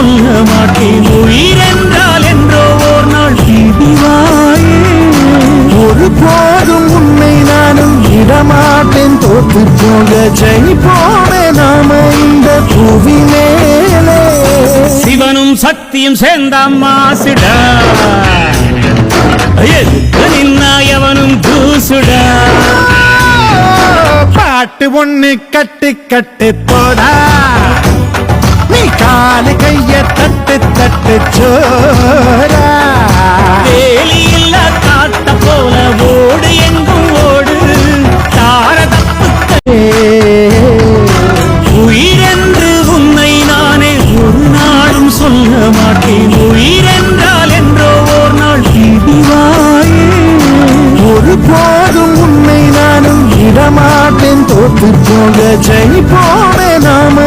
சொல்ல மாட்டேன். உயிரென்றால் என்றோ ஓர் நாள் பிடிவாயே. ஒரு போதும் உன்னை நானும் விடமாட்டேன். தோத்து போக ஜெயிப்போமே நாம இந்த புவி மேலே. சிவனும் சக்தியும் சேர்ந்தாம் மாசுடா. எதுக்கு நின்னா எவனும் தூசுடா. பாட்டு ஒண்ணு கட்டு கட்டு போடா. நீ காலு கைய தட்டு தட்டு சோரா. வேலியில்ல காட்ட போல ஓடு எங்கும் ஓடு. தாரதப்புக்கு உயிரென்று உன்னை நானே ஒரு நாளும் சொல்ல மாட்டேன். உயிரென்றால் என்றோ ஓர் நாள் பிடிவாயே. ஒரு போதும் உன்னை நானும் விடமாட்டேன். தோத்து போக ஜெயிப்போமே நாம